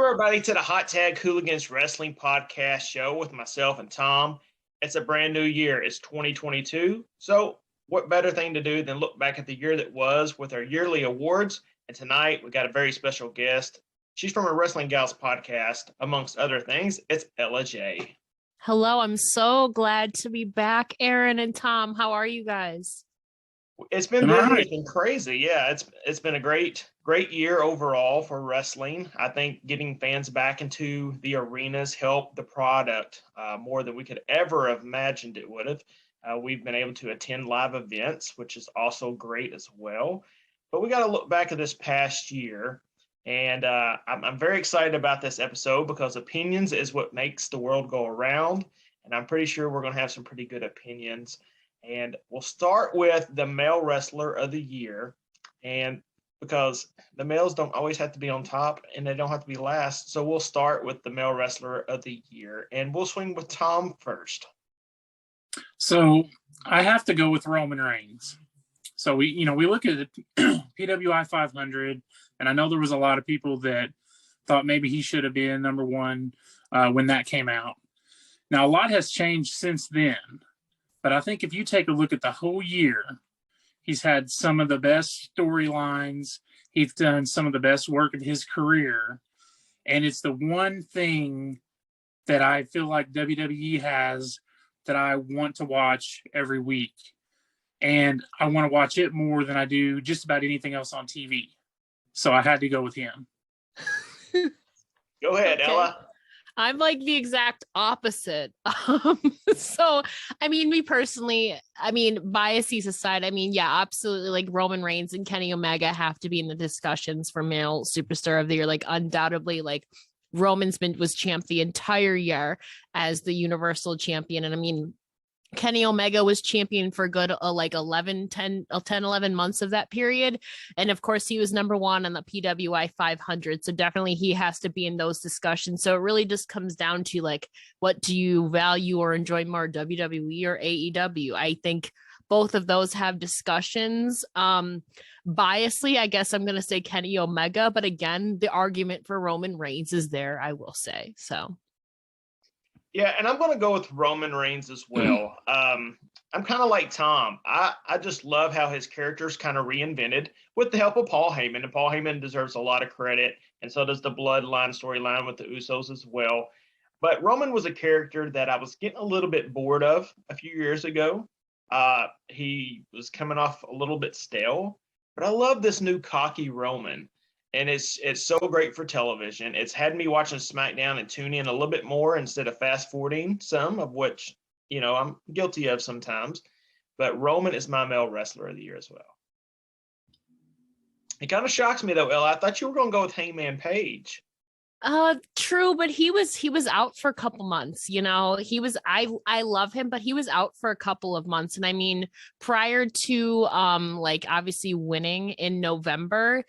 everybody to the Hot Tag Hooligans Wrestling Podcast show with myself and Tom. It's a brand new year. It's 2022. So what better thing to do than look back at the year that was with our yearly awards? And tonight we got a very special guest. She's from a Wrestling Gals podcast, amongst other things. It's Ella J. Hello, I'm so glad to be back, Ehren and Tom. How are you guys? It's been busy. It's been crazy. Yeah, it's been a great year overall for wrestling. I think getting fans back into the arenas helped the product more than we could ever have imagined it would have. We've been able to attend live events, which is also great as well. But we got to look back at this past year, and I'm very excited about this episode because opinions is what makes the world go around, and I'm pretty sure we're going to have some pretty good opinions. And we'll start with the male wrestler of the year. And because the males don't always have to be on top and they don't have to be last. So we'll start with the male wrestler of the year. And we'll swing with Tom first. So I have to go with Roman Reigns. So we look at the PWI 500, and I know there was a lot of people that thought maybe he should have been number one when that came out. Now, a lot has changed since then. But I think if you take a look at the whole year, he's had some of the best storylines. He's done some of the best work of his career. And it's the one thing that I feel like WWE has that I want to watch every week. And I want to watch it more than I do just about anything else on TV. So I had to go with him. Go ahead, okay. Ella. I'm like the exact opposite. So, I mean, me personally, biases aside, yeah, absolutely. Like Roman Reigns and Kenny Omega have to be in the discussions for male superstar of the year. Like undoubtedly, like Roman's was champ the entire year as the Universal Champion. And Kenny Omega was champion for good 11 months of that period. And of course, he was number one on the PWI 500. So definitely he has to be in those discussions. So it really just comes down to like, what do you value or enjoy more, WWE or AEW? I think both of those have discussions. Biasly, I guess I'm going to say Kenny Omega. But again, the argument for Roman Reigns is there, I will say. So. Yeah, and I'm going to go with Roman Reigns as well. I'm kind of like Tom. I just love how his character's kind of reinvented with the help of Paul Heyman, and Paul Heyman deserves a lot of credit, and so does the Bloodline storyline with the Usos as well. But Roman was a character that I was getting a little bit bored of a few years ago. He was coming off a little bit stale, but I love this new cocky Roman. And it's so great for television. It's had me watching SmackDown and tune in a little bit more instead of fast forwarding some, of which, I'm guilty of sometimes. But Roman is my male wrestler of the year as well. It kind of shocks me though, Ella. I thought you were going to go with Hangman Page. True, but he was out for a couple months. I love him, but he was out for a couple of months. And prior to obviously winning in November,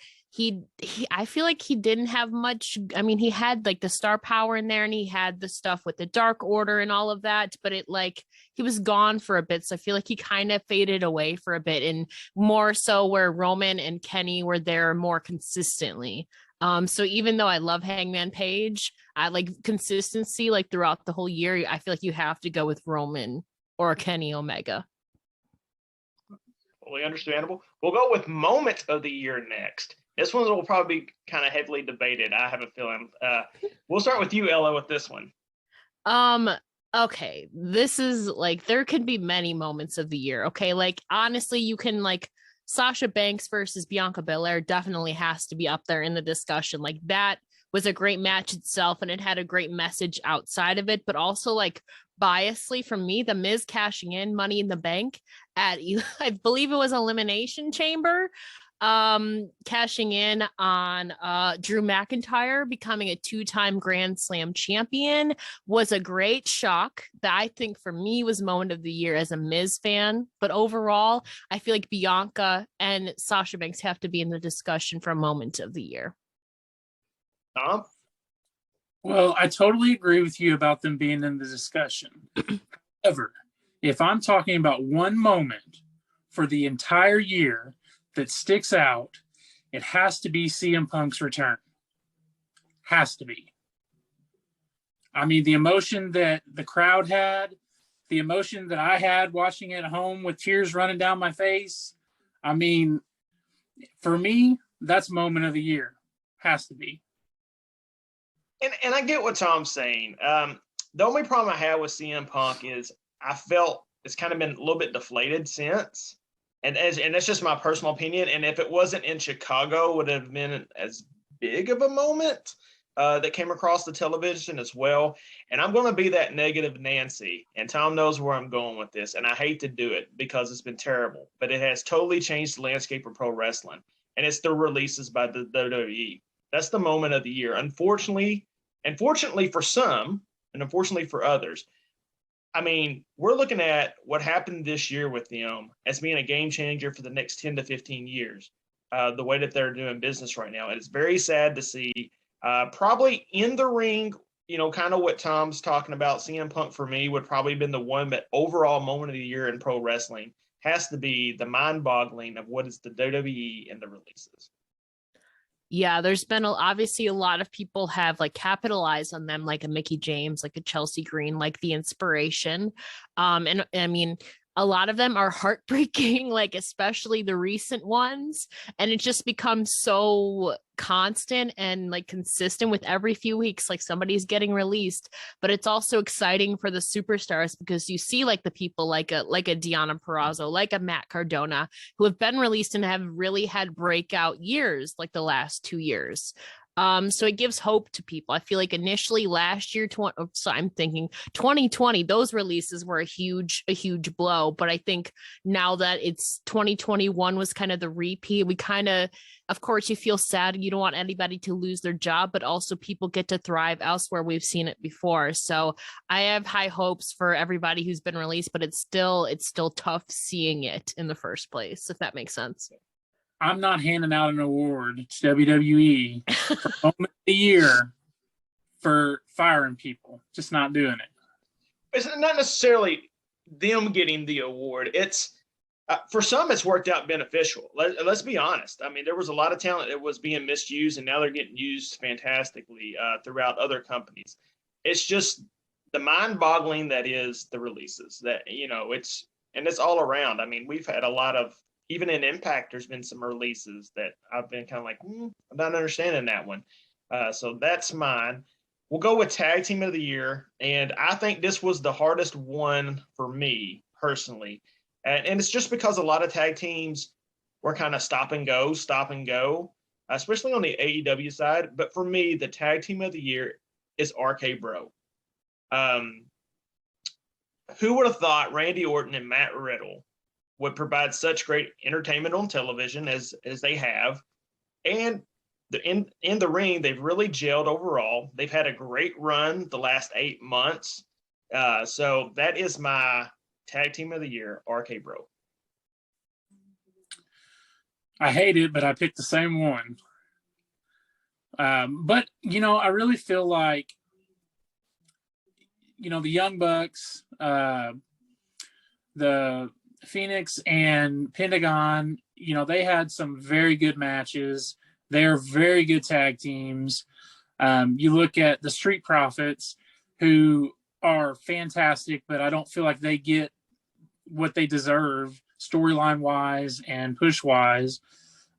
I feel like he didn't have much. He had like the star power in there and he had the stuff with the Dark Order and all of that, but he was gone for a bit. So I feel like he kind of faded away for a bit, and more so where Roman and Kenny were there more consistently. So even though I love Hangman Page, I like consistency like throughout the whole year. I feel like you have to go with Roman or Kenny Omega. Totally understandable. We'll go with moment of the year next. This one will probably be kind of heavily debated, I have a feeling. We'll start with you, Ella, with this one. Okay. This is like, there could be many moments of the year. Okay. Like, honestly, you can like Sasha Banks versus Bianca Belair definitely has to be up there in the discussion. Like that was a great match itself and it had a great message outside of it, but also like biasly from me, The Miz cashing in Money in the Bank at, I believe it was Elimination Chamber. Cashing in on Drew McIntyre becoming a 2-time Grand Slam champion was a great shock that I think for me was moment of the year as a Miz fan. But overall, I feel like Bianca and Sasha Banks have to be in the discussion for a moment of the year. Tom? Well, I totally agree with you about them being in the discussion. However, if I'm talking about one moment for the entire year that sticks out, it has to be CM Punk's return. Has to be. I mean, the emotion that the crowd had, the emotion that I had watching it at home with tears running down my face. I mean, for me, that's moment of the year. Has to be. And I get what Tom's saying. The only problem I have with CM Punk is I felt it's kind of been a little bit deflated since. And that's just my personal opinion. And if it wasn't in Chicago, would have been as big of a moment that came across the television as well. And I'm going to be that negative Nancy. And Tom knows where I'm going with this. And I hate to do it because it's been terrible. But it has totally changed the landscape of pro wrestling. And it's the releases by the WWE. That's the moment of the year. Unfortunately, and fortunately for some, and unfortunately for others, I mean, we're looking at what happened this year with them as being a game changer for the next 10 to 15 years, the way that they're doing business right now. And it's very sad to see probably in the ring, kind of what Tom's talking about. CM Punk for me would probably have been the one, but overall moment of the year in pro wrestling has to be the mind-boggling of what is the WWE and the releases. Yeah, there's been obviously a lot of people have like capitalized on them, like a Mickey James, like a Chelsea Green, like the inspiration. And I mean, a lot of them are heartbreaking, like especially the recent ones. And it just becomes so constant and like consistent with every few weeks, like somebody's getting released. But it's also exciting for the superstars because you see like the people like a Deonna Purrazzo, like a Matt Cardona, who have been released and have really had breakout years like the last 2 years. So it gives hope to people. I feel like initially last year, I'm thinking 2020, those releases were a huge blow. But I think now that it's 2021 was kind of the repeat, we kind of course, you feel sad. You don't want anybody to lose their job, but also people get to thrive elsewhere. We've seen it before. So I have high hopes for everybody who's been released, but it's still tough seeing it in the first place, if that makes sense. I'm not handing out an award to WWE for moment of the year for firing people. Just not doing it. It's not necessarily them getting the award. It's for some, it's worked out beneficial. Let's be honest. I mean, there was a lot of talent that was being misused, and now they're getting used fantastically throughout other companies. It's just the mind-boggling that is the releases. That it's all around. I mean, we've had a lot of. Even in Impact, there's been some releases that I've been kind of like, I'm not understanding that one. So that's mine. We'll go with Tag Team of the Year. And I think this was the hardest one for me personally. And it's just because a lot of tag teams were kind of stop and go, especially on the AEW side. But for me, the Tag Team of the Year is RK Bro. Who would have thought Randy Orton and Matt Riddle would provide such great entertainment on television as they have. And in the ring, they've really gelled overall. They've had a great run the last 8 months. So that is my Tag Team of the Year, RK Bro. I hate it, but I picked the same one. But, I really feel like, the Young Bucks, the Phoenix and Pentagon, they had some very good matches. They're very good tag teams. You look at the Street Profits, who are fantastic, but I don't feel like they get what they deserve storyline wise and push wise.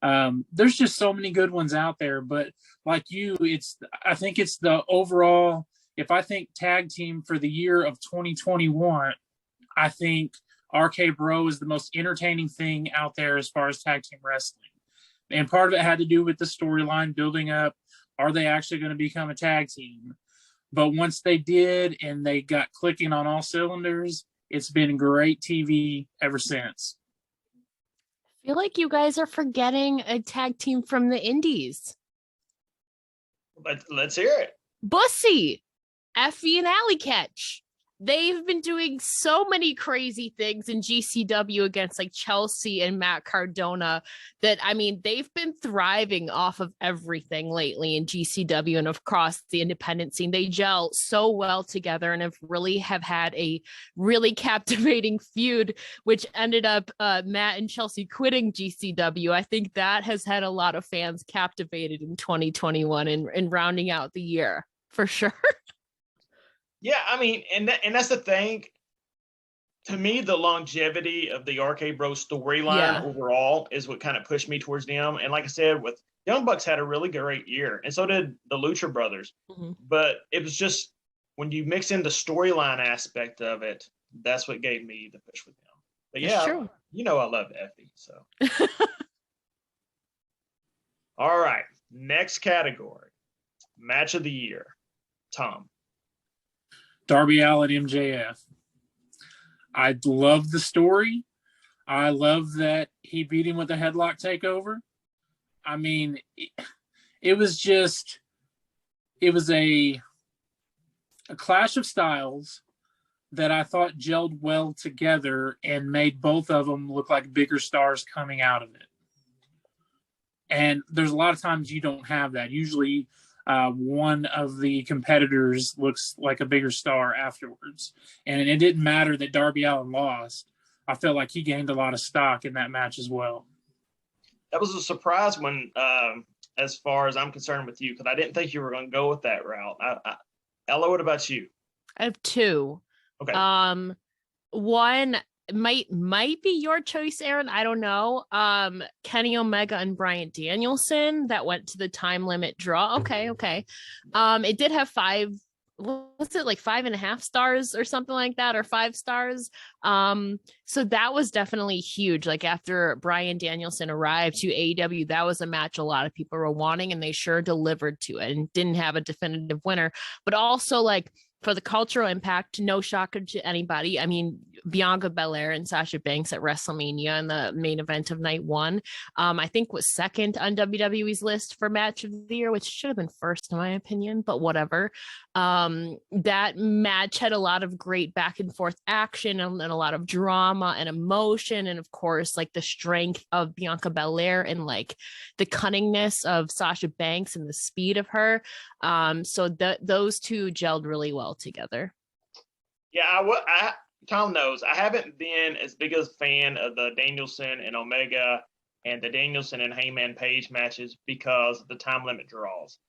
There's just so many good ones out there, but like I think it's the overall. If I think tag team for the year of 2021, I think RK Bro is the most entertaining thing out there as far as tag team wrestling. And part of it had to do with the storyline building up. Are they actually going to become a tag team? But once they did and they got clicking on all cylinders, it's been great TV ever since. I feel like you guys are forgetting a tag team from the Indies. Let's hear it. Bussy, Effie and Alley Catch. they've been doing so many crazy things in GCW against like Chelsea and Matt Cardona that, I mean, they've been thriving off of everything lately in GCW and across the independent scene. They gel so well together and have had a really captivating feud, which ended up Matt and Chelsea quitting GCW. I think that has had a lot of fans captivated in 2021 and rounding out the year for sure. Yeah, I mean, and that's the thing. To me, the longevity of the RK Bro storyline overall is what kind of pushed me towards them. And like I said, with Young Bucks had a really great year, and so did the Lucha Brothers. Mm-hmm. But it was just when you mix in the storyline aspect of it, that's what gave me the push with them. But yeah, you know I love Effie. So, all right, next category, match of the year, Tom. Darby Allin, MJF. I love the story. I love that he beat him with a headlock takeover. I mean, it was a clash of styles that I thought gelled well together and made both of them look like bigger stars coming out of it. And there's a lot of times you don't have that. Usually, one of the competitors looks like a bigger star afterwards. And it didn't matter that Darby Allin lost. I felt like he gained a lot of stock in that match as well. That was a surprise when, as far as I'm concerned with you, because I didn't think you were going to go with that route. Ella, what about you? I have two. Okay. One might be your choice, Ehren. I don't know. Kenny Omega and Bryan Danielson that went to the time limit draw. Okay. It did have 5.5 stars or something like that, or 5 stars. So that was definitely huge. Like after Bryan Danielson arrived to AEW, that was a match a lot of people were wanting, and they sure delivered to it and didn't have a definitive winner. But also like for the cultural impact, no shocker to anybody. I mean, Bianca Belair and Sasha Banks at WrestleMania in the main event of night one, I think was second on WWE's list for match of the year, which should have been first in my opinion, but whatever. That match had a lot of great back and forth action and a lot of drama and emotion. And of course, like the strength of Bianca Belair and like the cunningness of Sasha Banks and the speed of her. So those two gelled really well together. Yeah, Tom knows I haven't been as big a fan of the Danielson and Omega and the Danielson and Heyman Page matches because of the time limit draws.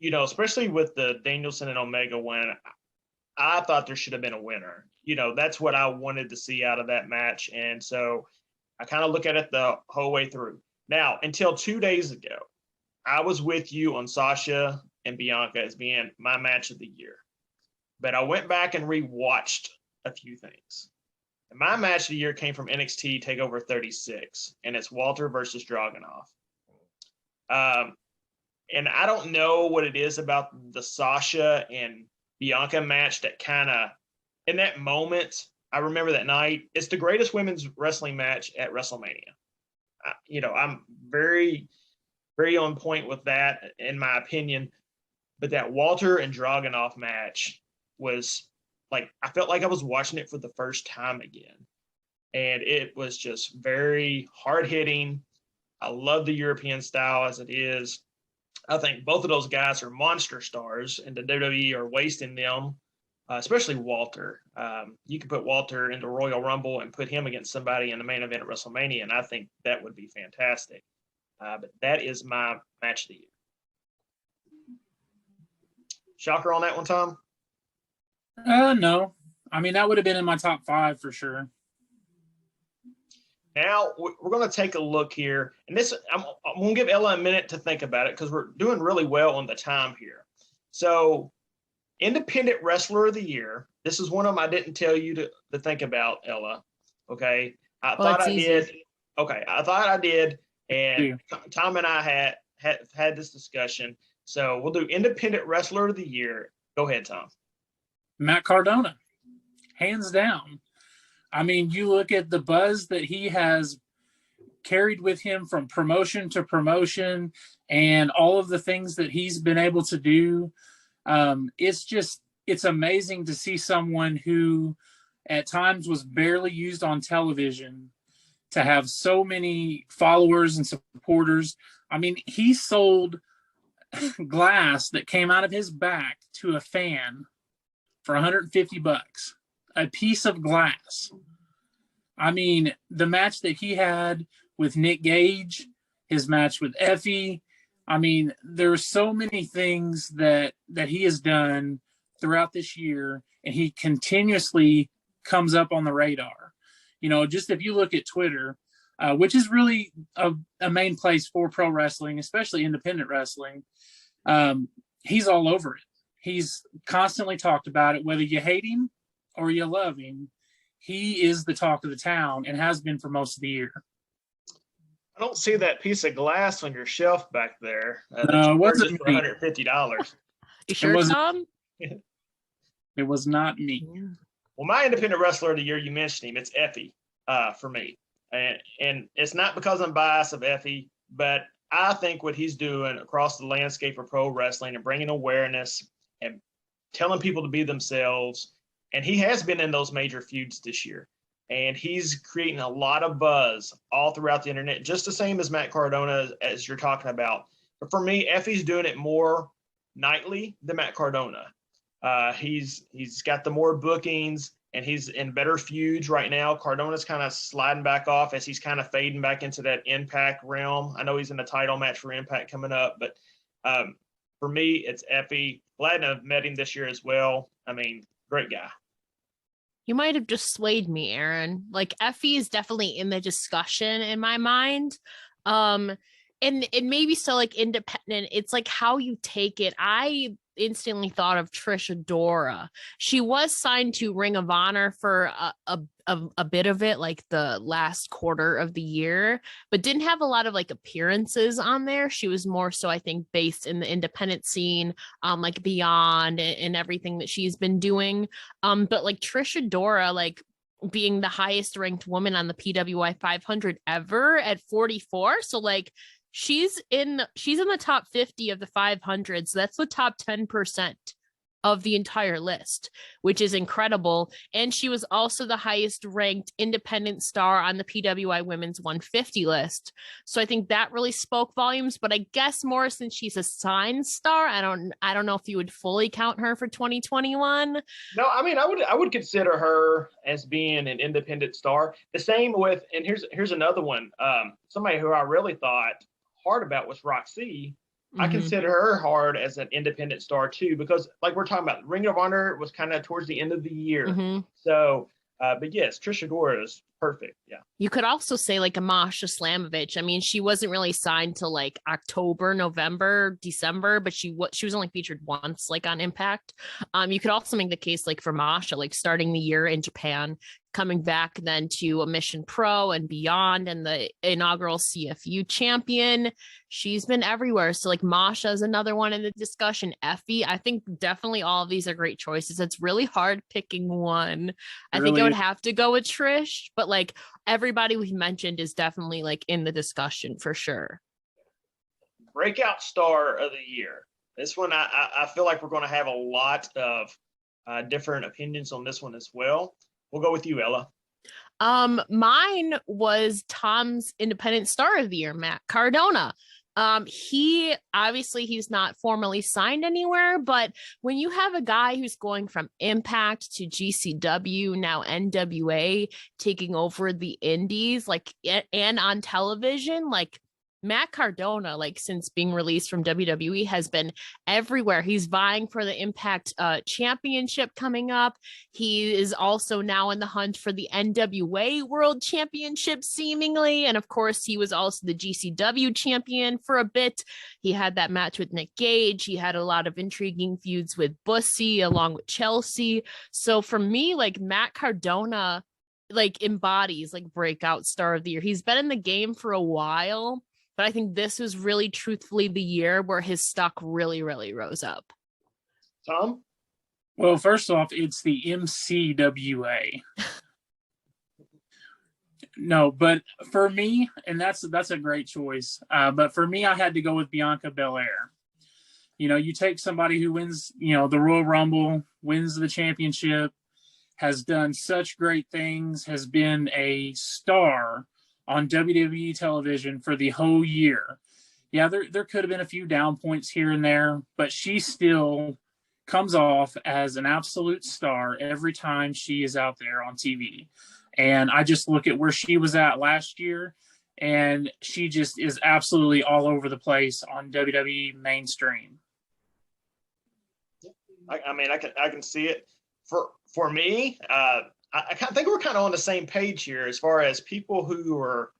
Especially with the Danielson and Omega one, I thought there should have been a winner. That's what I wanted to see out of that match. And so I kind of look at it the whole way through. Now, until 2 days ago, I was with you on Sasha and Bianca as being my match of the year. But I went back and rewatched a few things. And my match of the year came from NXT TakeOver 36, and it's Walter versus Dragunov. And I don't know what it is about the Sasha and Bianca match that kind of, in that moment, I remember that night, it's the greatest women's wrestling match at WrestleMania. I'm very, very on point with that, in my opinion. But that Walter and Dragunov match was like, I felt like I was watching it for the first time again. And it was just very hard-hitting. I love the European style as it is. I think both of those guys are monster stars, and the WWE are wasting them, especially Walter. You could put Walter in the Royal Rumble and put him against somebody in the main event at WrestleMania, and I think that would be fantastic. But that is my match of the year. Shocker on that one, Tom? No. I mean, that would have been in my top 5 for sure. Now we're going to take a look here, and I'm going to give Ella a minute to think about it because we're doing really well on the time here. So, Independent Wrestler of the Year. This is one of them I didn't tell you to think about, Ella. Okay, I thought I did. Okay, I thought I did, and Tom and I had this discussion. So we'll do Independent Wrestler of the Year. Go ahead, Tom. Matt Cardona, hands down. I mean, you look at the buzz that he has carried with him from promotion to promotion and all of the things that he's been able to do. It's just it's amazing to see someone who at times was barely used on television to have so many followers and supporters. I mean, he sold glass that came out of his back to a fan for $150, a piece of glass. I mean, the match that he had with Nick Gage, his match with Effie. I mean, there are so many things that he has done throughout this year, and he continuously comes up on the radar. You know, just if you look at Twitter, which is really a main place for pro wrestling, especially independent wrestling, he's all over it. He's constantly talked about it, whether you hate him or you love him. He is the talk of the town and has been for most of the year. I don't see that piece of glass on your shelf back there. No, it wasn't for $150. You sure, Tom? It was not me. Well, my independent wrestler of the year, you mentioned him. It's Effie for me. And it's not because I'm biased of Effie, but I think what he's doing across the landscape of pro wrestling and bringing awareness and telling people to be themselves. And he has been in those major feuds this year. And he's creating a lot of buzz all throughout the internet, just the same as Matt Cardona, as you're talking about. But for me, Effie's doing it more nightly than Matt Cardona. He's got the more bookings, and he's in better feuds right now. Cardona's kind of sliding back off as he's kind of fading back into that Impact realm. I know he's in a title match for Impact coming up, but for me, it's Effie. Glad to have met him this year as well. I mean, great guy. You might have just swayed me, Aaron. Like, Effie is definitely in the discussion in my mind. And maybe so, like, independent. It's like how you take it. I instantly thought of Trisha Dora. She was signed to Ring of Honor for a bit of it, like the last quarter of the year, but didn't have a lot of like appearances on there. She was more so, I think, based in the independent scene, like Beyond and everything that she's been doing. But like Trisha Dora, like being the highest ranked woman on the PWI 500 ever at 44. So like she's in the top 50 of the 500. So that's the top 10% of the entire list, which is incredible. And she was also the highest ranked independent star on the PWI Women's 150 list. So I think that really spoke volumes, but I guess more since she's a signed star, I don't know if you would fully count her for 2021. No, I mean, I would consider her as being an independent star. The same with, and here's another one. Somebody who I really thought hard about was Roxy. I consider her hard as an independent star too, because like we're talking about, Ring of Honor was kind of towards the end of the year. So, but yes, Trisha Dora is perfect. Yeah. You could also say like Amasha Slamovich. I mean, she wasn't really signed till like October, November, December, but she was only featured once like on Impact. You could also make the case like for Masha, like starting the year in Japan, coming back then to a Mission Pro and Beyond and the inaugural CFU champion. She's been everywhere. So like Masha is another one in the discussion. Effie, I think definitely all of these are great choices. It's really hard picking one. I think I would have to go with Trish, but like everybody we've mentioned is definitely like in the discussion for sure. Breakout Star of the year. This one, I feel like we're going to have a lot of different opinions on this one as well. We'll go with you, Ella. Mine was Tom's independent star of the year, Matt Cardona. He's not formally signed anywhere, but when you have a guy who's going from Impact to GCW, now NWA, taking over the indies, like, and on television, like Matt Cardona, like since being released from WWE, has been everywhere. He's vying for the Impact Championship coming up. He is also now in the hunt for the NWA World Championship, seemingly. And of course, he was also the GCW champion for a bit. He had that match with Nick Gage. He had a lot of intriguing feuds with Bussy along with Chelsea. So for me, like Matt Cardona, like embodies like breakout star of the year. He's been in the game for a while, but I think this was really truthfully the year where his stock really, really rose up. Tom? Well, first off, it's the MCWA. No, but for me, and that's a great choice. But for me, I had to go with Bianca Belair. You take somebody who wins, the Royal Rumble, wins the championship, has done such great things, has been a star on WWE television for the whole year. Yeah, there could have been a few down points here and there, but she still comes off as an absolute star every time she is out there on TV. And I just look at where she was at last year, and she just is absolutely all over the place on WWE mainstream. I mean, I can see it. For me, I think we're kind of on the same page here as far as people who are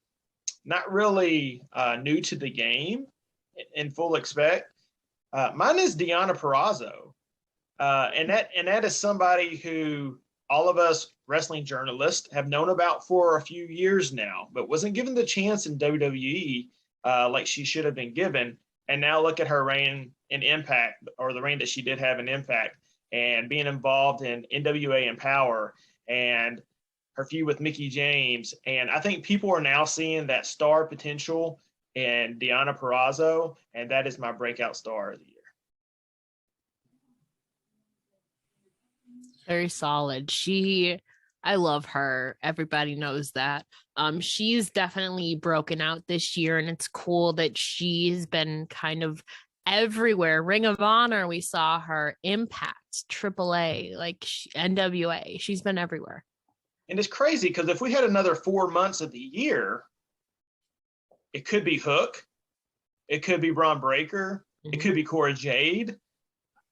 not really new to the game in full expect. Mine is Deonna Purrazzo, and that is somebody who all of us wrestling journalists have known about for a few years now, but wasn't given the chance in WWE like she should have been given. And now look at her reign in Impact, or the reign that she did have in Impact, and being involved in NWA Empower and her feud with Mickie James. And I think people are now seeing that star potential in Deonna Purrazzo, and that is my breakout star of the year. Very solid. I love her. Everybody knows that. She's definitely broken out this year, and it's cool that she's been kind of everywhere. Ring of Honor, we saw her. Impact, AAA, NWA. She's been everywhere. And it's crazy because if we had another 4 months of the year, it could be Hook, it could be Bron Breakker, it could be Cora Jade.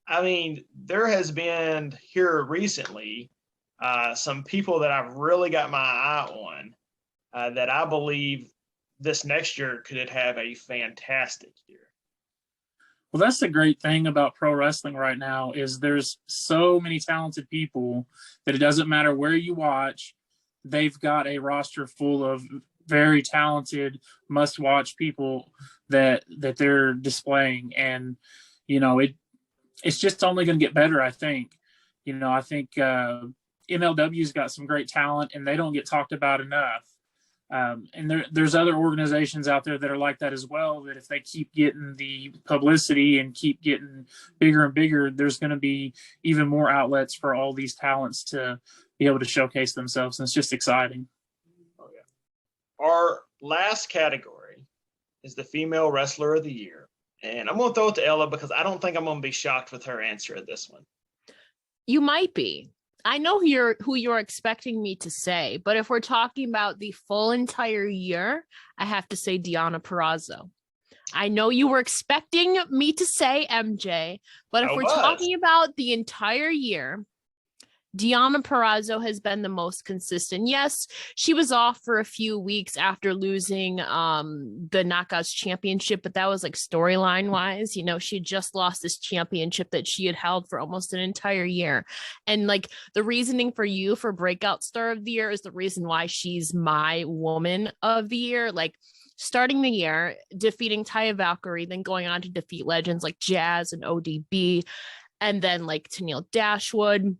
I mean, there has been here recently some people that I've really got my eye on that I believe this next year could have a fantastic year. Well, that's the great thing about pro wrestling right now is there's so many talented people that it doesn't matter where you watch, they've got a roster full of very talented, must-watch people that they're displaying. And, it's just only going to get better, I think. I think MLW's got some great talent, and they don't get talked about enough. And there's other organizations out there that are like that as well, that if they keep getting the publicity and keep getting bigger and bigger, there's going to be even more outlets for all these talents to be able to showcase themselves. And it's just exciting. Oh, yeah. Our last category is the female wrestler of the year. And I'm going to throw it to Ella because I don't think I'm going to be shocked with her answer at this one. You might be. I know who you're expecting me to say, but if we're talking about the full entire year, I have to say Deonna Purrazzo. I know you were expecting me to say MJ, but if we're talking about the entire year, Deonna Purrazzo has been the most consistent. Yes, she was off for a few weeks after losing the Knockouts championship, but that was storyline wise. She had just lost this championship that she had held for almost an entire year. And the reasoning for you for Breakout Star of the Year is the reason why she's my woman of the year. Starting the year, defeating Taya Valkyrie, then going on to defeat legends like Jazz and ODB, and then Tenille Dashwood,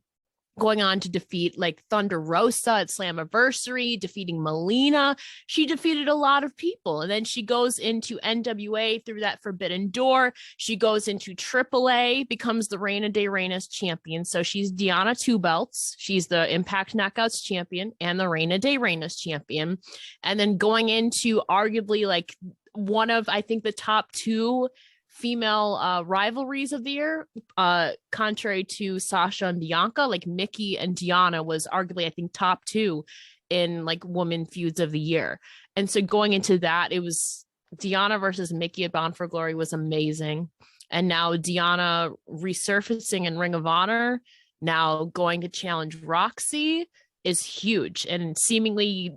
going on to defeat Thunder Rosa at Slammiversary, defeating Melina. She defeated a lot of people. And then she goes into NWA through that Forbidden Door. She goes into AAA, becomes the Reina de Reinas champion. So she's Deonna Two Belts. She's the Impact Knockouts champion and the Reina de Reinas champion. And then going into arguably one of, I think, the top two female rivalries of the year, contrary to Sasha and Bianca, Mickie and Deonna was arguably, I think, top two in woman feuds of the year. And so going into that, it was Deonna versus Mickie at Bound for Glory was amazing. And now Deonna resurfacing in Ring of Honor, now going to challenge Roxy is huge, and seemingly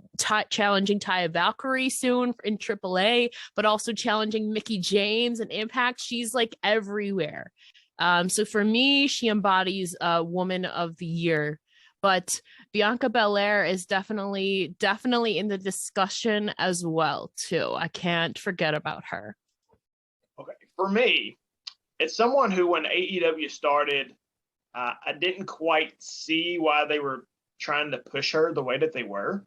challenging Taya Valkyrie soon in AAA, but also challenging Mickie James and Impact. She's everywhere. So for me, she embodies a woman of the year. But Bianca Belair is definitely in the discussion as well too. I can't forget about her. Okay, for me, it's someone who, when AEW started, I didn't quite see why they were trying to push her the way that they were,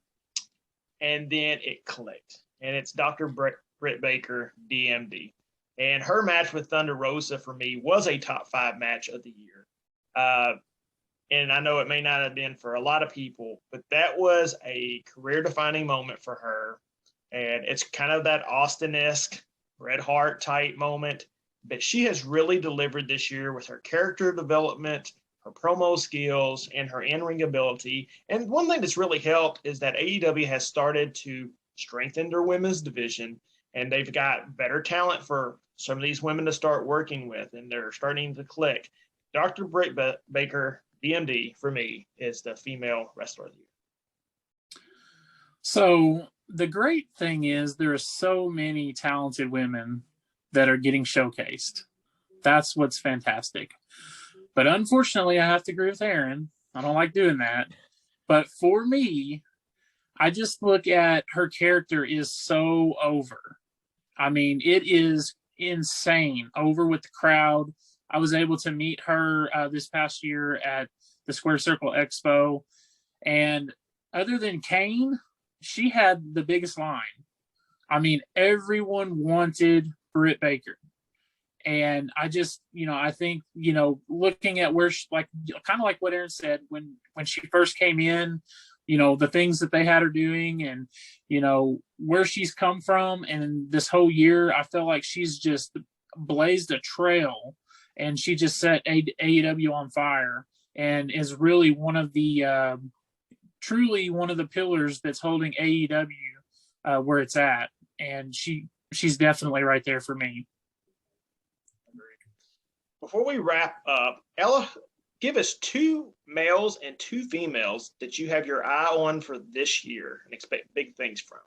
and then it clicked. And it's Dr. Brit Baker, DMD. And her match with Thunder Rosa for me was a top 5 match of the year. And I know it may not have been for a lot of people, but that was a career-defining moment for her. And it's kind of that Austin-esque, Bret Hart type moment. But she has really delivered this year with her character development, her promo skills, and her in-ring ability. And one thing that's really helped is that AEW has started to strengthen their women's division, and they've got better talent for some of these women to start working with, and they're starting to click. Dr. Brit Baker, DMD, for me, is the female wrestler of the year. So the great thing is there are so many talented women that are getting showcased. That's what's fantastic. But unfortunately, I have to agree with Erin. I don't like doing that. But for me, I just look at her character is so over. I mean, it is insane over with the crowd. I was able to meet her this past year at the Square Circle Expo. And other than Kane, she had the biggest line. I mean, everyone wanted Brit Baker. And I just, I think, looking at where she, kind of like what Erin said, when she first came in, the things that they had her doing and, where she's come from. And this whole year, I feel like she's just blazed a trail and she just set AEW on fire and is really one of the, truly one of the pillars that's holding AEW where it's at. And she's definitely right there for me. Before we wrap up, Ella, give us 2 males and 2 females that you have your eye on for this year and expect big things from.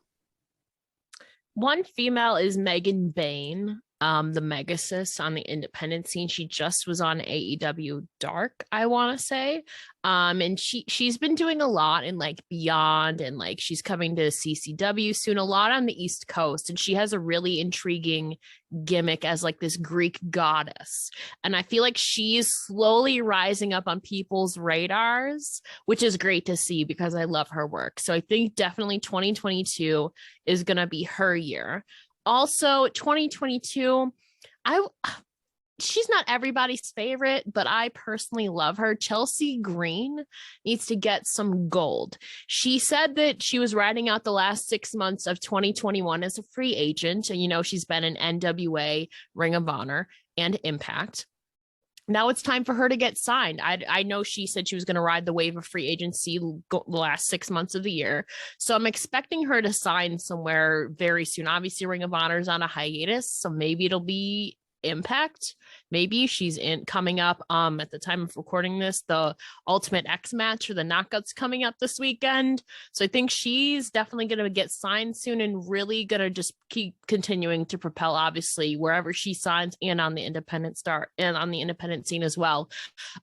One female is Megan Bain, the Megasis on the independent scene. She just was on AEW Dark, I want to say. And she's been doing a lot in like Beyond, and like she's coming to CCW soon, a lot on the East Coast. And she has a really intriguing gimmick as like this Greek goddess. And I feel like she's slowly rising up on people's radars, which is great to see because I love her work. So I think definitely 2022 is going to be her year. Also, 2022, she's not everybody's favorite, but I personally love her. Chelsea Green needs to get some gold. She said that she was riding out the last 6 months of 2021 as a free agent. And, she's been in NWA, Ring of Honor, and Impact. Now it's time for her to get signed. I know she said she was going to ride the wave of free agency the last 6 months of the year. So I'm expecting her to sign somewhere very soon. Obviously, Ring of Honor is on a hiatus, so maybe it'll be Impact. Maybe she's coming up at the time of recording this, the Ultimate X match or the Knockouts coming up this weekend. So I think she's definitely going to get signed soon and really going to just keep continuing to propel, obviously, wherever she signs and on the independent scene as well.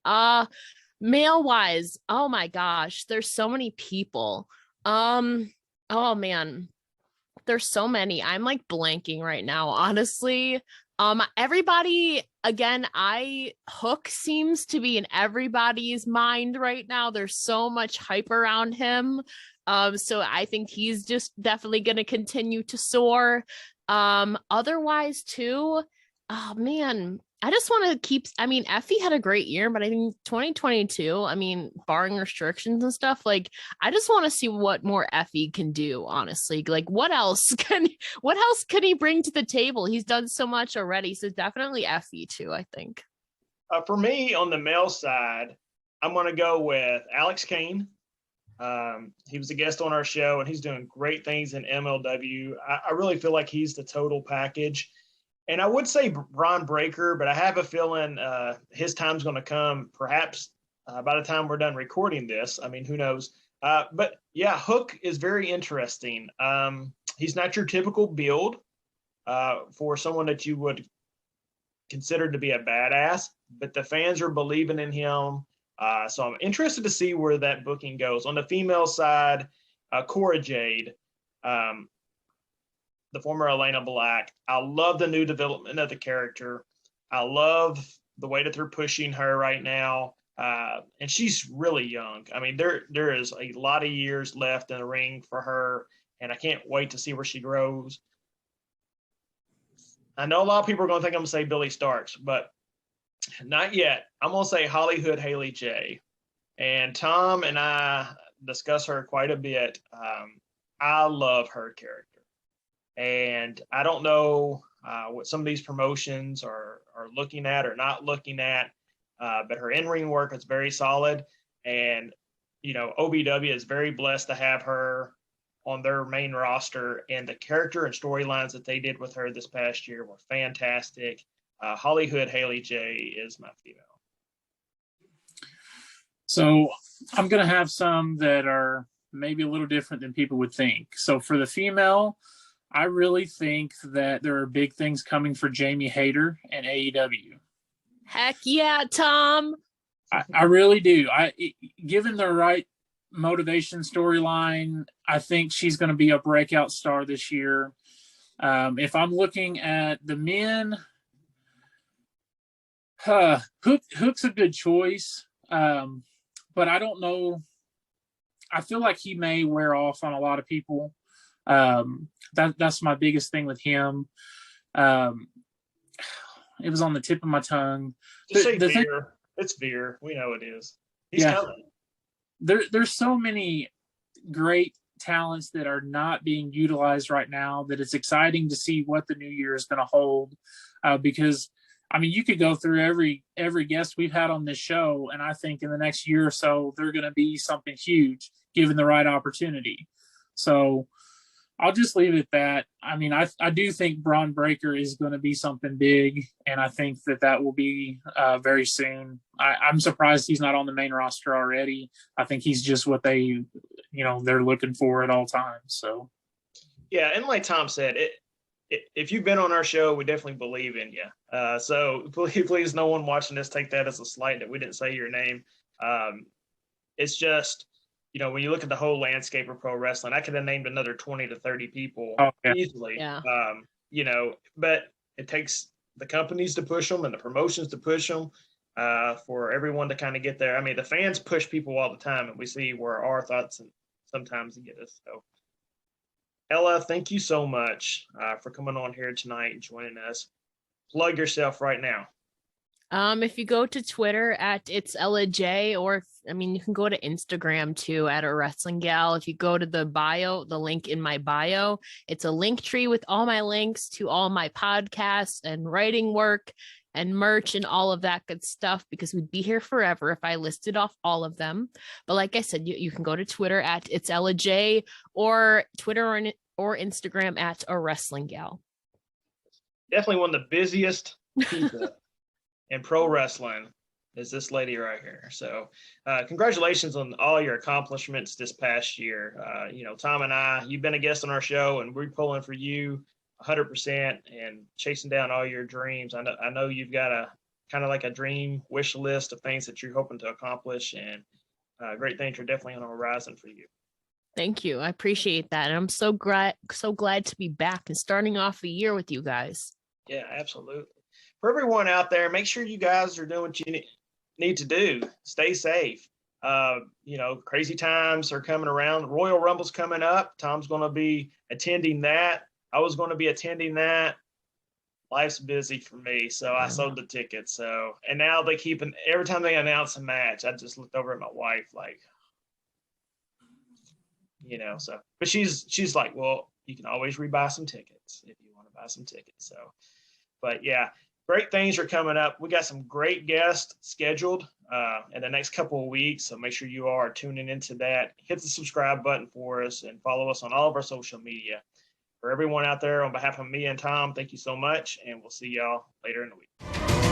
Male wise, oh my gosh, there's so many people. Oh man, there's so many. I'm like blanking right now, honestly. Everybody, again, Hook seems to be in everybody's mind right now. There's so much hype around him. So I think he's just definitely going to continue to soar. Otherwise too, oh man, I just want to Effie had a great year, but I think 2022, barring restrictions and stuff, like I just want to see what more Effie can do, honestly. Like what else can he bring to the table? He's done so much already. So definitely Effie too, I think. For me, on the male side, I'm going to go with Alex Kane. He was a guest on our show and he's doing great things in MLW. I really feel like he's the total package. And I would say Bron Breakker, but I have a feeling his time's going to come perhaps by the time we're done recording this. Who knows? But yeah, Hook is very interesting. He's not your typical build for someone that you would consider to be a badass, but the fans are believing in him. So I'm interested to see where that booking goes. On the female side, Cora Jade, the former Elena Black. I love the new development of the character. I love the way that they're pushing her right now. And she's really young. There is a lot of years left in the ring for her, and I can't wait to see where she grows. I know a lot of people are going to think I'm going to say Billy Starks, but not yet. I'm going to say Hollywood Haley J. And Tom and I discuss her quite a bit. I love her character. And I don't know what some of these promotions are looking at or not looking at, but her in-ring work is very solid. And, you know, OVW is very blessed to have her on their main roster, and the character and storylines that they did with her this past year were fantastic. Hollywood Haley J is my female. So I'm going to have some that are maybe a little different than people would think. So for the female, I really think that there are big things coming for Jamie Hayter and AEW. Heck yeah, Tom. I really do. Given the right motivation storyline, I think she's going to be a breakout star this year. If I'm looking at the men, Hook's a good choice, but I don't know. I feel like he may wear off on a lot of people. That's my biggest thing with him. It was on the tip of my tongue. Just say Veer. It's Veer. We know it is. He's coming. There's so many great talents that are not being utilized right now that it's exciting to see what the new year is going to hold. Because, I mean, you could go through every guest we've had on this show, and I think in the next year or so, they're going to be something huge given the right opportunity. So I'll just leave it at that. I mean, I do think Braun Breaker is going to be something big, and I think that will be very soon. I'm surprised he's not on the main roster already. I think he's just what they're looking for at all times. So, yeah, and like Tom said, if you've been on our show, we definitely believe in you. So please, no one watching this take that as a slight that we didn't say your name. It's just, you know, when you look at the whole landscape of pro wrestling, I could have named another 20 to 30 people easily. Yeah. You know, but it takes the companies to push them and the promotions to push them for everyone to kind of get there. I mean, the fans push people all the time, and we see where our thoughts and sometimes get us. So, Ella, thank you so much for coming on here tonight and joining us. Plug yourself right now. If you go to Twitter at It's Ella J, or you can go to Instagram too at A Wrestling Gal. If you go to the bio, the link in my bio, it's a link tree with all my links to all my podcasts and writing work and merch and all of that good stuff, because we'd be here forever if I listed off all of them. But like I said, you can go to Twitter at It's Ella J, or Twitter or Instagram at A Wrestling Gal. Definitely one of the busiest people in pro wrestling is this lady right here. So congratulations on all your accomplishments this past year. You know, Tom and I, you've been a guest on our show, and we're pulling for you 100% and chasing down all your dreams. I know you've got a kind of like a dream wish list of things that you're hoping to accomplish, and great things are definitely on the horizon for you. Thank you. I appreciate that. And I'm so glad to be back and starting off the year with you guys. Yeah, absolutely. For everyone out there, make sure you guys are doing what you need to do. Stay safe. You know, crazy times are coming around. Royal Rumble's coming up. Tom's going to be attending that. I was going to be attending that. Life's busy for me, so I sold the tickets. So, and now they keep every time they announce a match, I just looked over at my wife like, you know. So, but she's like, well, you can always rebuy some tickets if you want to buy some tickets. So, but yeah. Great things are coming up. We got some great guests scheduled in the next couple of weeks, so make sure you are tuning into that. Hit the subscribe button for us and follow us on all of our social media. For everyone out there, on behalf of me and Tom, thank you so much, and we'll see y'all later in the week.